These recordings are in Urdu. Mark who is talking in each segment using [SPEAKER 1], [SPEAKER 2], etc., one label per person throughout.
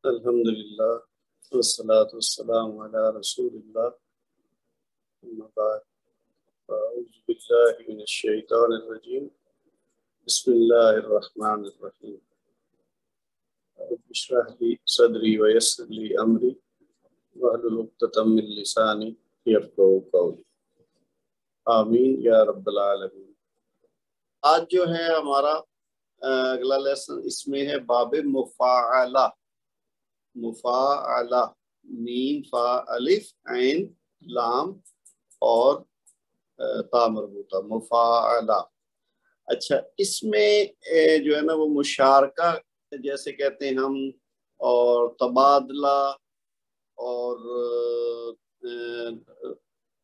[SPEAKER 1] الحمدللہ والصلاة والسلام علی رسول اللہ اما بعد اعوذ باللہ من الشیطان الرجیم بسم اللہ الرحمن الرحیم رب اشرح لی صدری ویسر لی امری واحلل عقدۃ من لسانی یفقہوا قولی آمین یا رب العالمین۔ آج جو ہے ہمارا اگلا لیسن اس میں ہے باب مفاعلہ۔ مفاعلہ، میم فا الف عین لام اور تا مربوطہ، مفاعلہ۔ اچھا، اس میں جو ہے نا وہ مشارکہ جیسے کہتے ہیں ہم، اور تبادلہ اور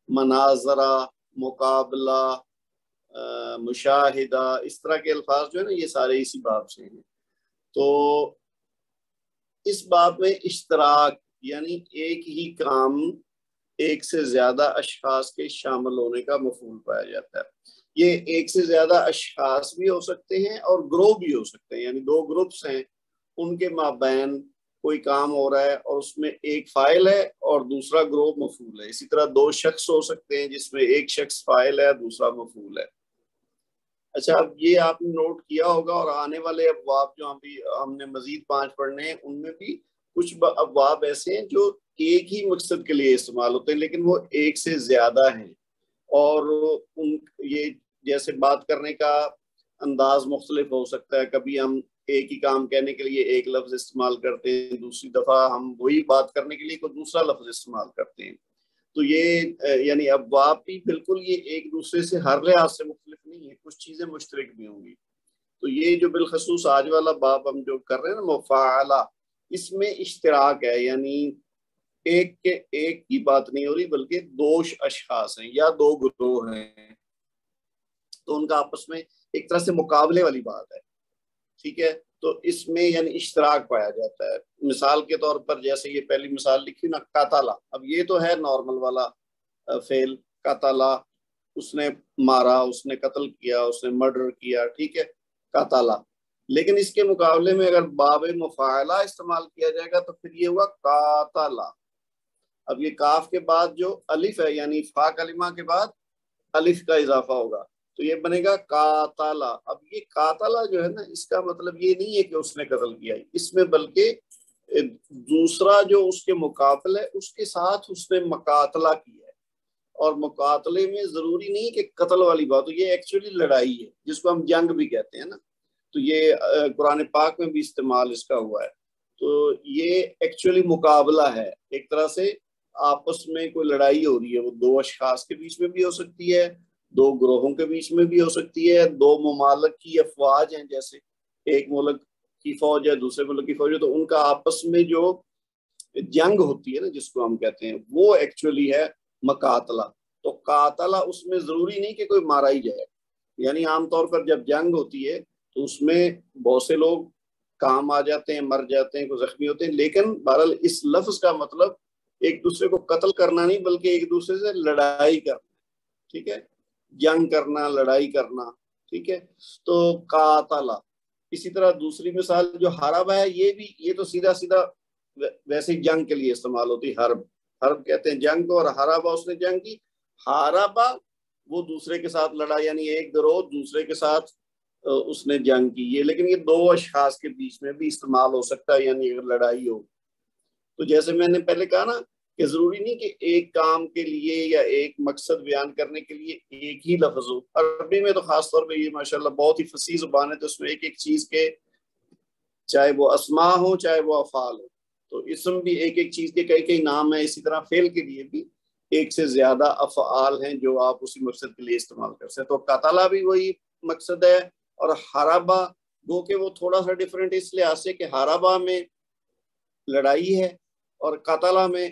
[SPEAKER 1] مناظرہ، مقابلہ، مشاہدہ، اس طرح کے الفاظ جو ہے نا یہ سارے اسی باب سے ہیں۔ تو اس باب میں اشتراک یعنی ایک ہی کام ایک سے زیادہ اشخاص کے شامل ہونے کا مفعول پایا جاتا ہے۔ یہ ایک سے زیادہ اشخاص بھی ہو سکتے ہیں اور گروہ بھی ہو سکتے ہیں، یعنی دو گروپس ہیں، ان کے مابین کوئی کام ہو رہا ہے اور اس میں ایک فاعل ہے اور دوسرا گروہ مفعول ہے۔ اسی طرح دو شخص ہو سکتے ہیں جس میں ایک شخص فاعل ہے دوسرا مفعول ہے۔ اچھا، اب یہ آپ نے نوٹ کیا ہوگا، اور آنے والے ابواب جو ہم نے مزید 5 پڑھنے ہیں ان میں بھی کچھ ابواب ایسے ہیں جو ایک ہی مقصد کے لیے استعمال ہوتے ہیں لیکن وہ ایک سے زیادہ ہیں، اور یہ جیسے بات کرنے کا انداز مختلف ہو سکتا ہے۔ کبھی ہم ایک ہی کام کہنے کے لیے ایک لفظ استعمال کرتے ہیں، دوسری دفعہ ہم وہی بات کرنے کے لیے کوئی دوسرا لفظ استعمال کرتے ہیں۔ تو یہ یعنی ابواب بھی بالکل یہ ایک دوسرے سے ہر لحاظ سے مختلف نہیں ہے، کچھ چیزیں مشترک بھی ہوں گی۔ تو یہ جو بالخصوص آج والا باب ہم جو کر رہے ہیں نا مفاعلہ، اس میں اشتراک ہے، یعنی ایک کی بات نہیں ہو رہی بلکہ دو اشخاص ہیں یا دو گروہ ہیں، تو ان کا آپس میں ایک طرح سے مقابلے والی بات ہے، ٹھیک ہے۔ تو اس میں یعنی اشتراک پایا جاتا ہے۔ مثال کے طور پر جیسے یہ پہلی مثال لکھی نا، قتلہ، اب یہ تو ہے نارمل والا فعل، قتلہ، اس نے مارا، اس نے قتل کیا، اس نے مرڈر کیا، ٹھیک ہے، قتلہ۔ لیکن اس کے مقابلے میں اگر باب مفاعلہ استعمال کیا جائے گا تو پھر یہ ہوا قاتلہ۔ اب یہ کاف کے بعد جو الف ہے یعنی فا کلمہ کے بعد الف کا اضافہ ہوگا تو یہ بنے گا قاتلہ۔ اب یہ قاتلہ جو ہے نا، اس کا مطلب یہ نہیں ہے کہ اس نے قتل کیا، اس میں بلکہ دوسرا جو اس کے مقابل ہے اس کے ساتھ اس نے مقاتلہ کیا ہے، اور مقاتلے میں ضروری نہیں کہ قتل والی بات ہو، یہ ایکچولی لڑائی ہے جس کو ہم جنگ بھی کہتے ہیں نا، تو یہ قرآن پاک میں بھی استعمال اس کا ہوا ہے۔ تو یہ ایکچولی مقابلہ ہے، ایک طرح سے آپس میں کوئی لڑائی ہو رہی ہے، وہ دو اشخاص کے بیچ میں بھی ہو سکتی ہے، دو گروہوں کے بیچ میں بھی ہو سکتی ہے، دو ممالک کی افواج ہیں، جیسے ایک ملک کی فوج ہے دوسرے ملک کی فوج ہے، تو ان کا آپس میں جو جنگ ہوتی ہے نا جس کو ہم کہتے ہیں، وہ ایکچولی ہے مقاتلہ۔ تو قاتلہ اس میں ضروری نہیں کہ کوئی مارا ہی جائے، یعنی عام طور پر جب جنگ ہوتی ہے تو اس میں بہت سے لوگ کام آ جاتے ہیں، مر جاتے ہیں، کوئی زخمی ہوتے ہیں، لیکن بہرحال اس لفظ کا مطلب ایک دوسرے کو قتل کرنا نہیں بلکہ ایک دوسرے سے لڑائی کرنا، ٹھیک ہے، جنگ کرنا، لڑائی کرنا، ٹھیک ہے۔ تو قاتلہ۔ اسی طرح دوسری مثال جو حرب ہے، یہ تو سیدھا سیدھا ویسے جنگ کے لیے استعمال ہوتی، حرب کہتے ہیں جنگ کو، اور حربہ اس نے جنگ کی، حاربہ وہ دوسرے کے ساتھ لڑا، یعنی ایک گروہ دوسرے کے ساتھ اس نے جنگ کی، یہ لیکن یہ دو اشخاص کے بیچ میں بھی استعمال ہو سکتا ہے، یعنی اگر لڑائی ہو۔ تو جیسے میں نے پہلے کہا نا کہ ضروری نہیں کہ ایک کام کے لیے یا ایک مقصد بیان کرنے کے لیے ایک ہی لفظ ہو۔ عربی میں تو خاص طور پہ یہ ماشاءاللہ بہت ہی فصیح زبان ہے، تو اس میں ایک ایک چیز کے چاہے وہ اسماء ہو چاہے وہ افعال ہو، تو اسم بھی ایک ایک چیز کے کئی کئی نام ہیں، اسی طرح فعل کے لیے بھی ایک سے زیادہ افعال ہیں جو آپ اسی مقصد کے لیے استعمال کر سکتے ہیں۔ تو قتلہ بھی وہی مقصد ہے، اور حربہ گو کہ وہ تھوڑا سا ڈیفرنٹ اس لحاظ سے کہ حربہ میں لڑائی ہے اور قتلہ میں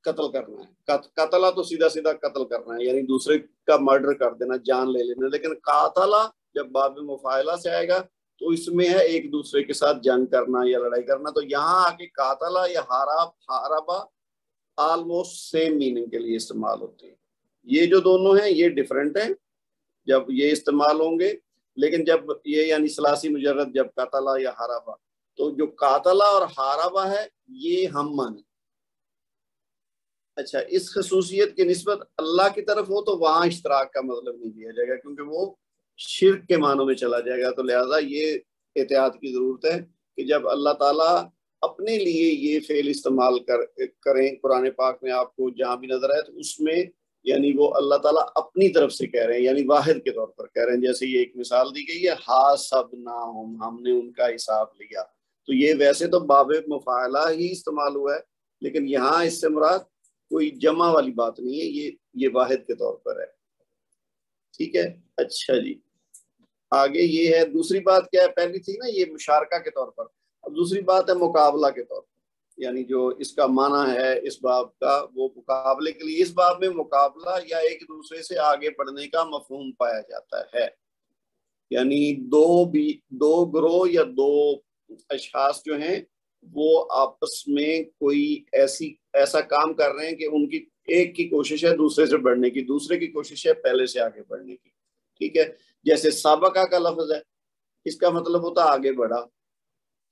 [SPEAKER 1] قتل کرنا ہے۔ قتلہ تو سیدھا سیدھا قتل کرنا ہے، یعنی دوسرے کا مرڈر کر دینا، جان لے لینا، لیکن قاتلہ جب باب مفاعلہ سے آئے گا تو اس میں ہے ایک دوسرے کے ساتھ جنگ کرنا یا لڑائی کرنا۔ تو یہاں آ کے قاتلہ یا حاربہ آلموسٹ سیم میننگ کے لیے استعمال ہوتے ہیں۔ یہ جو دونوں ہیں یہ ڈیفرنٹ ہیں جب یہ استعمال ہوں گے، لیکن جب یہ یعنی ثلاثی مجرد جب قتلہ یا حاربہ، تو جو قاتلہ اور حاربہ ہے یہ ہم معنی. اچھا اس خصوصیت کی نسبت اللہ کی طرف ہو تو وہاں اشتراک کا مطلب نہیں دیا جائے گا کیونکہ وہ شرک کے معنوں میں چلا جائے گا. تو لہٰذا یہ احتیاط کی ضرورت ہے کہ جب اللہ تعالیٰ اپنے لیے یہ فعل استعمال کریں قرآن پاک میں آپ کو جہاں بھی نظر آئے تو اس میں یعنی وہ اللہ تعالیٰ اپنی طرف سے کہہ رہے ہیں یعنی واحد کے طور پر کہہ رہے ہیں. جیسے یہ ایک مثال دی گئی ہے حاسبناہم ہم نے ان کا حساب لیا. تو یہ ویسے تو باب مفاعلہ ہی استعمال ہوا ہے لیکن یہاں اس سے مراد کوئی جمع والی بات نہیں ہے, یہ واحد کے طور پر ہے. ٹھیک ہے. اچھا جی آگے یہ ہے دوسری بات کیا ہے, پہلی تھی نا یہ مشارکہ کے طور پر, اب دوسری بات ہے مقابلہ کے طور پر. یعنی جو اس کا معنی ہے اس باب کا وہ مقابلے کے لیے, اس باب میں مقابلہ یا ایک دوسرے سے آگے بڑھنے کا مفہوم پایا جاتا ہے. یعنی دو گروہ یا دو اشخاص جو ہیں وہ آپس میں کوئی ایسا کام کر رہے ہیں کہ ان کی ایک کی کوشش ہے دوسرے سے بڑھنے کی, دوسرے کی کوشش ہے پہلے سے آگے بڑھنے کی. ٹھیک ہے. جیسے سابقہ کا لفظ ہے, اس کا مطلب ہوتا ہے آگے بڑھا.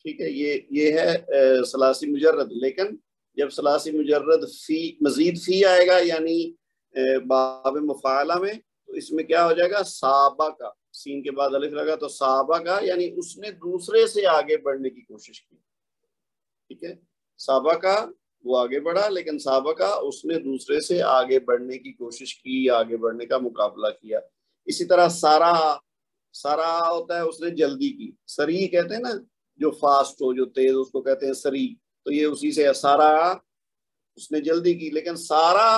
[SPEAKER 1] ٹھیک ہے. یہ ہے ثلاثی مجرد. لیکن جب ثلاثی مجرد مزید فی آئے گا یعنی باب مفاعلہ میں تو اس میں کیا ہو جائے گا سابقہ, سین کے بعد الف لگا تو سابقہ یعنی اس نے دوسرے سے آگے بڑھنے کی کوشش کی. ٹھیک ہے. سابقہ وہ آگے بڑھا لیکن سابقہ اس نے دوسرے سے آگے بڑھنے کی کوشش کی, آگے بڑھنے کا مقابلہ کیا. اسی طرح سارا ہوتا ہے اس نے جلدی کی. سری کہتے ہیں نا جو فاسٹ ہو جو تیز اس کو کہتے ہیں سری. تو یہ اسی سے سارا اس نے جلدی کی لیکن سارا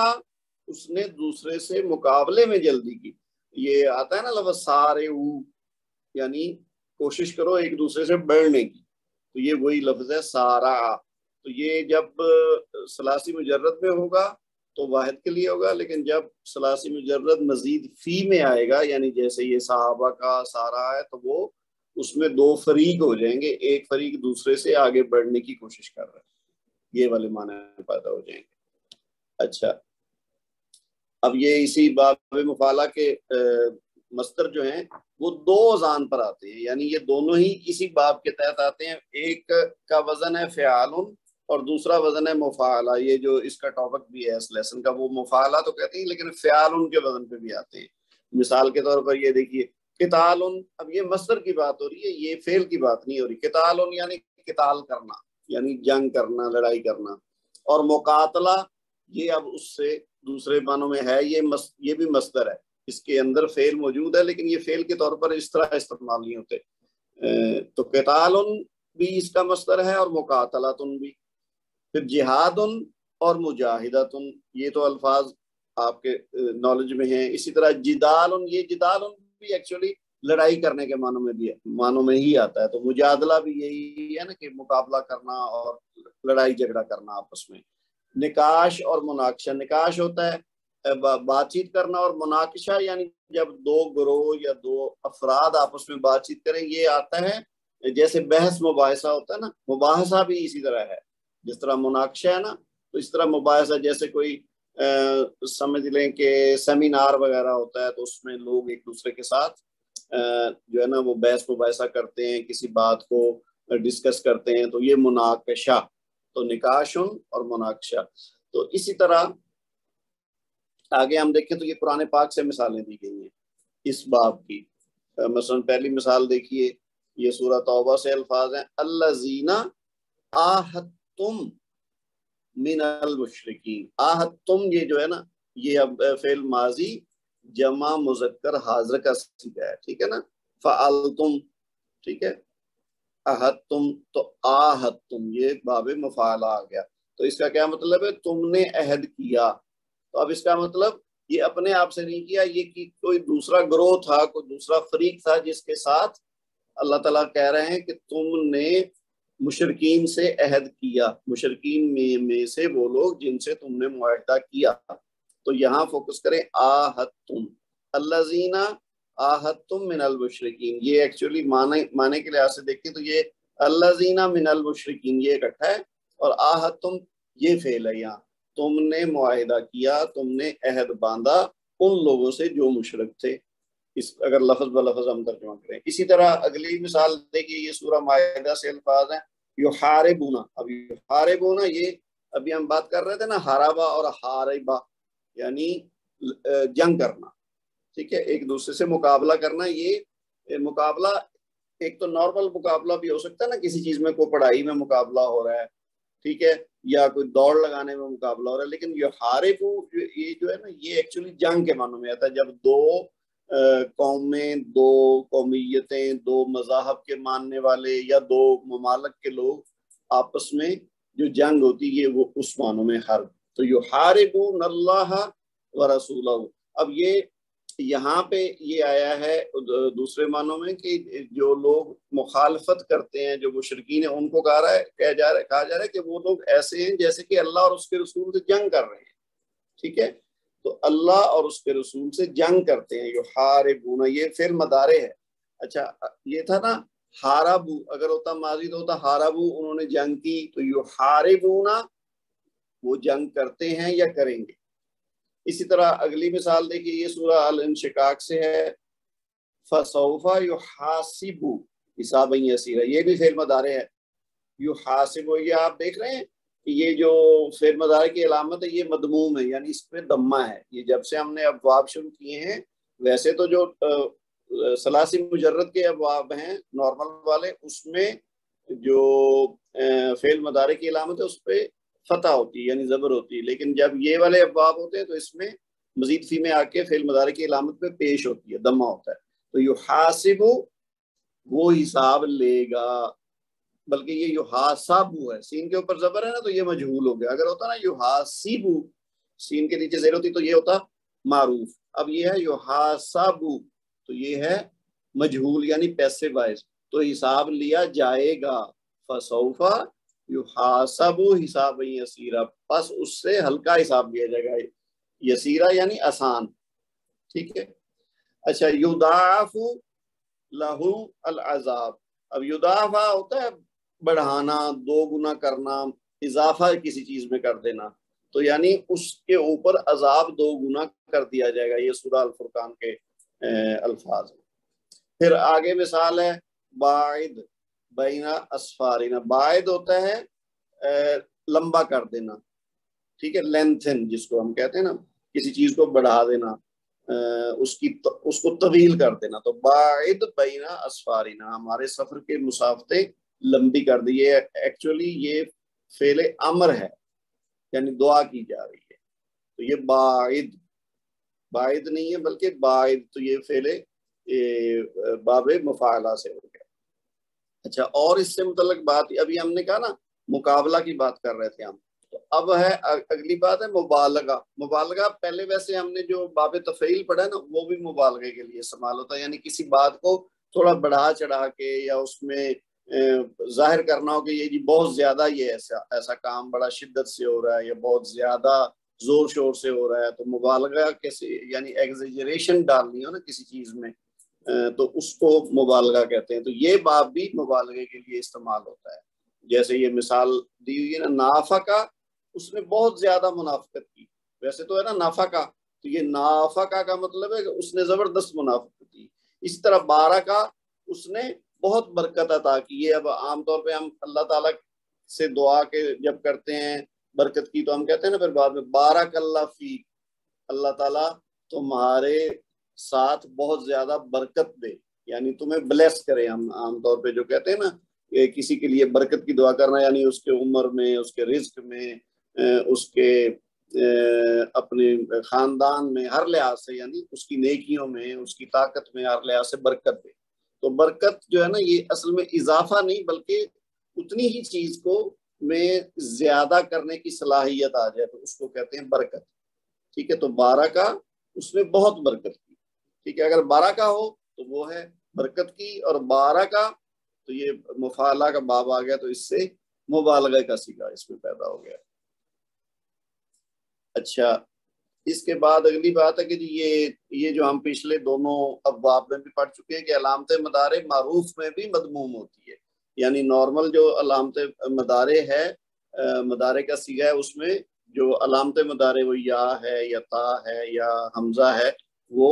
[SPEAKER 1] اس نے دوسرے سے مقابلے میں جلدی کی. یہ آتا ہے نا لفظ سارے یعنی کوشش کرو ایک دوسرے سے بڑھنے کی. تو یہ وہی لفظ ہے سارا. تو یہ جب ثلاثی مجرد میں ہوگا تو واحد کے لیے ہوگا, لیکن جب ثلاثی مجرد مزید فی میں آئے گا یعنی جیسے یہ صحابہ کا سارا ہے تو وہ اس میں دو فریق ہو جائیں گے, ایک فریق دوسرے سے آگے بڑھنے کی کوشش کر رہا ہے, یہ والے معنی پیدا ہو جائیں گے. اچھا اب یہ اسی باب مفاعلہ کے مصدر جو ہیں وہ دو وزن پر آتے ہیں یعنی یہ دونوں ہی اسی باب کے تحت آتے ہیں. ایک کا وزن ہے فعال اور دوسرا وزن ہے مفاعلہ. یہ جو اس کا ٹاپک بھی ہے اس لیسن کا, وہ مفاعلہ تو کہتے ہیں لیکن فعال کے وزن پہ بھی آتے ہیں. مثال کے طور پر یہ دیکھیے قتال, اب یہ مصدر کی بات ہو رہی ہے, یہ فعل کی بات نہیں ہو رہی. قتال یعنی قتال کرنا یعنی جنگ کرنا, لڑائی کرنا. اور مقاتلہ یہ اب اس سے دوسرے معنوں میں ہے, یہ بھی مصدر ہے, اس کے اندر فعل موجود ہے لیکن یہ فعل کے طور پر اس طرح استعمال نہیں ہوتے. تو قتال بھی اس کا مصدر ہے اور مقاتلۃ بھی. پھر جہاد اور مجاہدۃ, یہ تو الفاظ آپ کے نالج میں ہیں. اسی طرح جدال, یہ جدال بھی ایکچولی لڑائی کرنے کے معنوں میں ہی آتا ہے. تو مجادلہ بھی یہی ہے نا کہ مقابلہ کرنا اور لڑائی جھگڑا کرنا آپس میں. نکاش اور مناقشہ, نکاش ہوتا ہے بات چیت کرنا اور مناقشہ یعنی جب دو گروہ یا دو افراد آپس میں بات چیت کریں. یہ آتا ہے جیسے بحث مباحثہ ہوتا ہے نا, مباحثہ بھی اسی طرح ہے. جس طرح مناقشہ ہے نا تو اس طرح مباحثہ, جیسے کوئی سمجھ لیں کہ سیمینار وغیرہ ہوتا ہے تو اس میں لوگ ایک دوسرے کے ساتھ جو ہے نا وہ بحث مباحثہ کرتے ہیں, کسی بات کو ڈسکس کرتے ہیں. تو یہ مناقشہ, تو نکاشن اور مناقشہ. تو اسی طرح آگے ہم دیکھیں تو یہ قرآن پاک سے مثالیں دی گئی ہیں اس باب کی. مثلا پہلی مثال دیکھیے, یہ سورہ توبہ سے الفاظ ہیں الذین عاہدتم من المشرکین. عاہدتم یہ جو ہے نا یہ اب فعل ماضی جمع مذکر حاضر کا صیغہ ہے. ٹھیک ہے نا. فعلتم, ٹھیک ہے. عہدتم تو عاہدتم یہ باب مفاعلہ آ گیا. تو اس کا کیا مطلب ہے, تم نے عہد کیا. تو اب اس کا مطلب یہ اپنے آپ سے نہیں کیا, یہ کہ کوئی دوسرا گروہ تھا, کوئی دوسرا فریق تھا جس کے ساتھ اللہ تعالیٰ کہہ رہے ہیں کہ تم نے مشرکین سے عہد کیا. مشرکین میں سے وہ لوگ جن سے تم نے معاہدہ کیا. تو یہاں فوکس کریں عاہدتم, الذین عاہدتم من المشرکین. یہ ایکچولی معنی کے لحاظ سے دیکھیں تو یہ الذین من المشرکین یہ اکٹھا ہے اور عاہدتم یہ فعل ہے. یہاں تم نے معاہدہ کیا, تم نے عہد باندھا ان لوگوں سے جو مشرک تھے. اگر لفظ بلفظ ہم ترجمہ کریں. اسی طرح اگلی مثال دیکھیے, یہ سورہ مائدہ سے الفاظ ہیں یحاربونا، اب یحاربونا یہ ابھی ہم بات کر رہے تھے نا، حاربہ اور حاربہ یعنی جنگ کرنا، ٹھیک ہے، ایک دوسرے سے مقابلہ کرنا. یہ مقابلہ ایک تو نارمل مقابلہ بھی ہو سکتا ہے نا، کسی چیز میں کوئی پڑھائی میں مقابلہ ہو رہا ہے، ٹھیک ہے، یا کوئی دوڑ لگانے میں مقابلہ ہو رہا ہے. لیکن یحاربو یہ جو ہے نا، یہ ایکچولی جنگ کے معنوں میں آتا ہے. جب دو قومیں، دو قومیتیں، دو مذاہب کے ماننے والے یا دو ممالک کے لوگ آپس میں جو جنگ ہوتی ہے وہ اس معنوں میں حرب. تو یحاربون اللہ ورسولہ. اب یہ یہاں پہ یہ آیا ہے دوسرے معنوں میں کہ جو لوگ مخالفت کرتے ہیں، جو مشرکین ہیں، ان کو کہا جا رہا ہے کہ وہ لوگ ایسے ہیں جیسے کہ اللہ اور اس کے رسول سے جنگ کر رہے ہیں، ٹھیک ہے. تو اللہ اور اس کے رسول سے جنگ کرتے ہیں. یحاربون یہ فعل مضارع ہے. اچھا یہ تھا نا حاربو، اگر ہوتا ماضی تو ہوتا حاربو، انہوں نے جنگ کی. تو یحاربون وہ جنگ کرتے ہیں یا کریں گے. اسی طرح اگلی مثال دیکھیے، یہ سورہ الانشقاق سے ہے، فسوف یحاسب حسابا یسیرا، یہ بھی فعل مضارع ہے. یحاسب یہ آپ دیکھ رہے ہیں کہ یہ جو فعل مضارع کی علامت ہے یہ مضموم ہے، یعنی اس پہ ضمہ ہے. یہ جب سے ہم نے ابواب شروع کیے ہیں، ویسے تو جو ثلاثی مجرد کے ابواب ہیں نارمل والے، اس میں جو فعل مضارع کی علامت ہے اس پہ فتح ہوتی ہے، یعنی زبر ہوتی ہے. لیکن جب یہ والے ابواب ہوتے ہیں تو اس میں مزید فی میں آ کے فعل مضارع کی علامت پہ پیش ہوتی ہے، ضمہ ہوتا ہے. تو یحاسب وہ حساب لے گا، بلکہ یہ یحاسب ہے، سین کے اوپر زبر ہے نا تو یہ مجہول ہو گیا. اگر ہوتا نا یحاسب، سین کے نیچے زیر ہوتی تو یہ ہوتا معروف. اب یہ ہے یحاسب تو یہ ہے مجہول یعنی پیسے باعث. تو حساب لیا جائے گا، فسوف یحاسب حسابا یسیرا، پس اس سے ہلکا حساب لیا جائے گا. یسیرا یعنی آسان، ٹھیک ہے. اچھا یضاعف لہ العذاب. اب یضاعف ہوتا ہے بڑھانا، دو گنا کرنا، اضافہ کسی چیز میں کر دینا، تو یعنی اس کے اوپر عذاب دو گنا کر دیا جائے گا. یہ سورہ الفرقان کے الفاظ. پھر آگے مثال ہے باعد بین اسفارنا. باعد ہوتا ہے لمبا کر دینا، ٹھیک ہے، لینتھن جس کو ہم کہتے ہیں نا، کسی چیز کو بڑھا دینا، اس کو طویل کر دینا. تو باعد بین اسفارنا، ہمارے سفر کے مسافتیں لمبی کر دی. ایکچولی یہ فعل امر ہے، یعنی دعا کی جا رہی ہے. تو یہ باعد نہیں ہے بلکہ باعد، تو یہ فعل باب مفاعلہ سے ہو گیا. اچھا اور اس سے متعلق بات، ابھی ہم نے کہا نا مقابلہ کی بات کر رہے تھے ہم، تو اب ہے اگلی بات ہے مبالغہ. مبالغہ پہلے ویسے ہم نے جو باب تفعیل پڑھا ہے نا، وہ بھی مبالغے کے لیے استعمال ہوتا ہے، یعنی کسی بات کو تھوڑا بڑھا چڑھا کے یا اس میں ظاہر کرنا ہو کہ یہ جی بہت زیادہ یہ ایسا کام بڑا شدت سے ہو رہا ہے یا بہت زیادہ زور شور سے ہو رہا ہے. تو مبالغہ کیسے، یعنی ایگزیجریشن ڈالنی ہو نا کسی چیز میں، تو اس کو مبالغہ کہتے ہیں. تو یہ باب بھی مبالغے کے لیے استعمال ہوتا ہے. جیسے یہ مثال دی ہوئی ہے نا، نافقہ، اس نے بہت زیادہ منافقت کی. ویسے تو ہے نا نافقہ، تو یہ نافقہ کا مطلب ہے کہ اس نے زبردست منافقت کی. اسی طرح بارکہ، اس نے بہت برکت عطا کی. یہ اب عام طور پہ ہم اللہ تعالیٰ سے دعا کے جب کرتے ہیں برکت کی، تو ہم کہتے ہیں نا پھر بعد میں بارک اللہ فیک، اللہ تعالیٰ تمہارے ساتھ بہت زیادہ برکت دے، یعنی تمہیں بلیس کرے. ہم عام طور پہ جو کہتے ہیں نا کسی کے لیے برکت کی دعا کرنا، یعنی اس کے عمر میں، اس کے رزق میں، اس کے اپنے خاندان میں، ہر لحاظ سے، یعنی اس کی نیکیوں میں، اس کی طاقت میں، ہر لحاظ سے برکت دے. تو برکت جو ہے نا یہ اصل میں اضافہ نہیں بلکہ اتنی ہی چیز کو میں زیادہ کرنے کی صلاحیت آ جائے تو اس کو کہتے ہیں برکت، ٹھیک ہے. تو بارکہ، اس نے بہت برکت کی، ٹھیک ہے. اگر بارکہ ہو تو وہ ہے برکت کی، اور بارکہ تو یہ مفاعلہ کا باب آ گیا، تو اس سے مبالغہ کا صیغہ اس میں پیدا ہو گیا. اچھا اس کے بعد اگلی بات ہے کہ یہ جو ہم پچھلے دونوں ابواب میں بھی پڑھ چکے ہیں کہ علامت مضارع معروف میں بھی مضموم ہوتی ہے. یعنی نارمل جو علامت مضارع ہے، مضارع کا صیغہ ہے، اس میں جو علامت مضارع وہ یا ہے یا تا ہے یا حمزہ ہے، وہ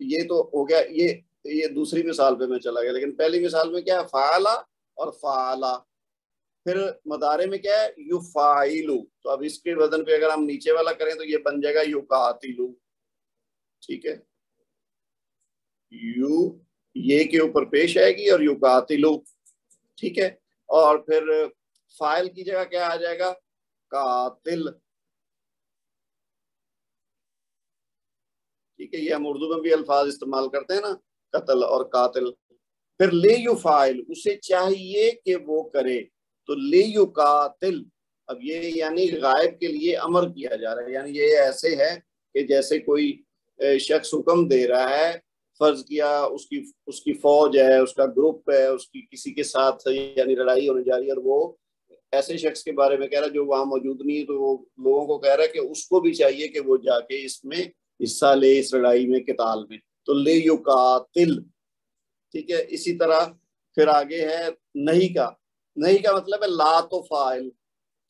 [SPEAKER 1] یہ تو ہو گیا، یہ دوسری مثال پہ میں چلا گیا، لیکن پہلی مثال میں کیا ہے؟ فعلا اور فعلا. پھر مضارع میں کیا ہے؟ یفعلو. تو اب اس کے وزن پہ اگر ہم نیچے والا کریں تو یہ بن جائے گا یقاتلو. ٹھیک ہے، یو یہ کے اوپر پیش آئے گی اور یقاتلو. ٹھیک ہے، اور پھر فاعل کی جگہ کیا آ جائے گا؟ قاتل. ٹھیک ہے، یہ ہم اردو میں بھی الفاظ استعمال کرتے ہیں نا، قتل اور قاتل. پھر لے یو فائل، اسے چاہیے کہ وہ کرے، تو لے یو قاتل. اب یہ یعنی غائب کے لیے امر کیا جا رہا ہے، یعنی یہ ایسے ہے کہ جیسے کوئی شخص حکم دے رہا ہے، فرض کیا اس کی فوج ہے، اس کا گروپ ہے، اس کی کسی کے ساتھ یعنی لڑائی ہونے جا رہی ہے، اور وہ ایسے شخص کے بارے میں کہہ رہا ہے جو وہاں موجود نہیں ہے، تو وہ لوگوں کو کہہ رہا ہے کہ اس کو بھی چاہیے کہ وہ جا کے اس میں حصہ لے، اس لڑائی میں، قتال میں. تو لے یو قاتل. ٹھیک ہے، اسی طرح پھر آگے ہے نہیں کا. نہیں کا مطلب ہے لا تو فاعل،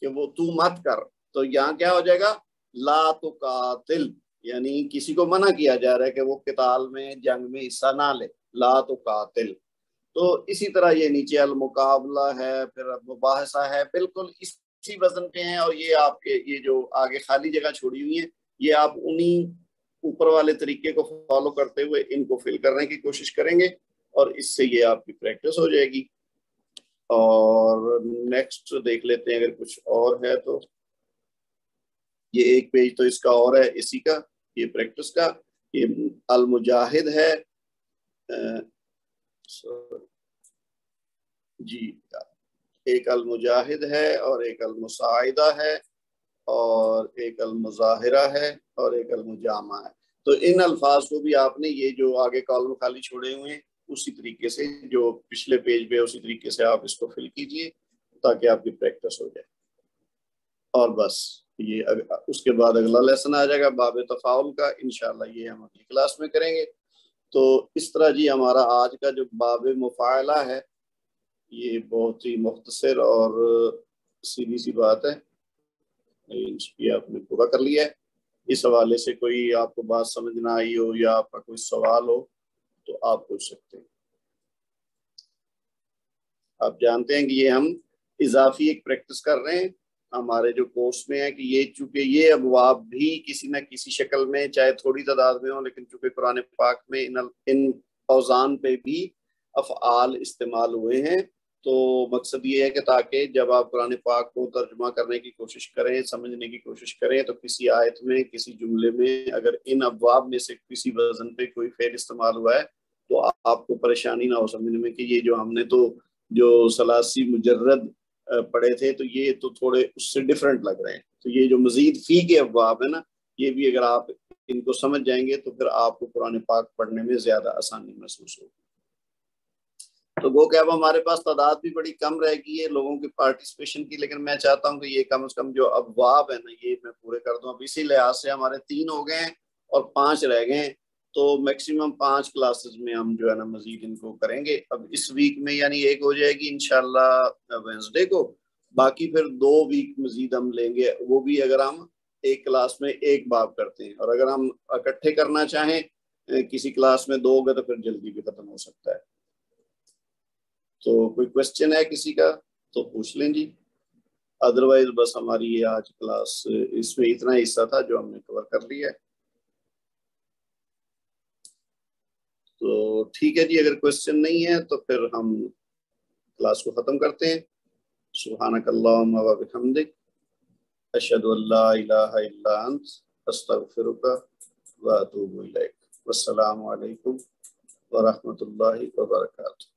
[SPEAKER 1] کہ وہ تو مت کر. تو یہاں کیا ہو جائے گا؟ لا تو قاتل، یعنی کسی کو منع کیا جا رہا ہے کہ وہ قتال میں، جنگ میں حصہ نہ لے. لا تو قاتل. تو اسی طرح یہ نیچے المقابلہ ہے، پھر مباحثہ ہے، بالکل اسی وزن پہ ہیں. اور یہ آپ کے یہ جو آگے خالی جگہ چھوڑی ہوئی ہے، یہ آپ انہی اوپر والے طریقے کو فالو کرتے ہوئے ان کو فل کرنے کی کوشش کریں گے، اور اس سے یہ آپ کی پریکٹس ہو جائے گی. اور نیکسٹ دیکھ لیتے ہیں اگر کچھ اور ہے تو. یہ ایک پیج تو اس کا اور ہے اسی کا، یہ پریکٹس کا. یہ المجاہد ہے، جی ایک المجاہد ہے، اور ایک المساعدہ ہے، اور ایک المظاہرہ ہے، اور ایک المجامع ہے. تو ان الفاظ کو بھی آپ نے یہ جو آگے کالم خالی چھوڑے ہوئے ہیں اسی طریقے سے جو پچھلے پیج پہ اسی طریقے سے آپ اس کو فل کیجئے تاکہ آپ کی پریکٹس ہو جائے. اور بس یہ اس کے بعد اگلا لیسن آ جائے گا باب تفاعل کا، انشاءاللہ یہ ہم اگلی کلاس میں کریں گے. تو اس طرح جی ہمارا آج کا جو باب مفاعلہ ہے یہ بہت ہی مختصر اور سیدھی سی بات ہے، یہ آپ نے پورا کر لیا ہے. اس حوالے سے کوئی آپ کو بات سمجھ نہ آئی ہو یا آپ کا کوئی سوال ہو تو آپ پوچھ سکتے ہیں. آپ جانتے ہیں کہ یہ ہم اضافی ایک پریکٹس کر رہے ہیں ہمارے جو کورس میں ہے، کہ یہ چونکہ یہ ابواب بھی کسی نہ کسی شکل میں چاہے تھوڑی تعداد میں ہوں، لیکن چونکہ قرآن پاک میں ان اوزان پہ بھی افعال استعمال ہوئے ہیں، تو مقصد یہ ہے کہ تاکہ جب آپ قرآن پاک کو ترجمہ کرنے کی کوشش کریں، سمجھنے کی کوشش کریں، تو کسی آیت میں، کسی جملے میں اگر ان ابواب میں سے کسی وزن پہ کوئی فعل استعمال ہوا ہے تو آپ کو پریشانی نہ ہو سمجھنے میں کہ یہ جو ہم نے تو جو ثلاثی مجرد پڑھے تھے تو یہ تو تھوڑے اس سے ڈیفرنٹ لگ رہے ہیں. تو یہ جو مزید فی کے ابواب ہے نا، یہ بھی اگر آپ ان کو سمجھ جائیں گے تو پھر آپ کو قرآن پاک پڑھنے میں زیادہ آسانی محسوس ہوگی. تو وہ کہ اب ہمارے پاس تعداد بھی بڑی کم رہ گئی ہے لوگوں کی پارٹیسپیشن کی، لیکن میں چاہتا ہوں کہ یہ کم از کم جو ابواب ہے نا یہ میں پورے کر دوں. اب اسی لحاظ سے ہمارے 3 ہو گئے ہیں اور 5 رہ گئے ہیں، تو میکسیمم 5 کلاسز میں ہم جو ہے نا مزید ان کو کریں گے. اب اس ویک میں یعنی ایک ہو جائے گی انشاءاللہ وینسڈے کو، باقی پھر 2 ویک مزید ہم لیں گے، وہ بھی اگر ہم ایک کلاس میں ایک باب کرتے ہیں. اور اگر ہم اکٹھے کرنا چاہیں کسی کلاس میں 2 ہوگا تو پھر جلدی بھی ختم ہو سکتا ہے. تو کوئی کوشچن ہے کسی کا تو پوچھ لیں جی، ادروائز بس ہماری یہ آج کلاس اس میں اتنا حصہ تھا جو ہم نے کور کر لیا ہے. تو ٹھیک ہے جی، اگر کوشچن نہیں ہے تو پھر ہم کلاس کو ختم کرتے ہیں. سبحانک اللہم و بحمدک، اشہد ان لا الہ الا انت، استغفرک و اتوب الیک. والسلام علیکم ورحمۃ اللہ وبرکاتہ.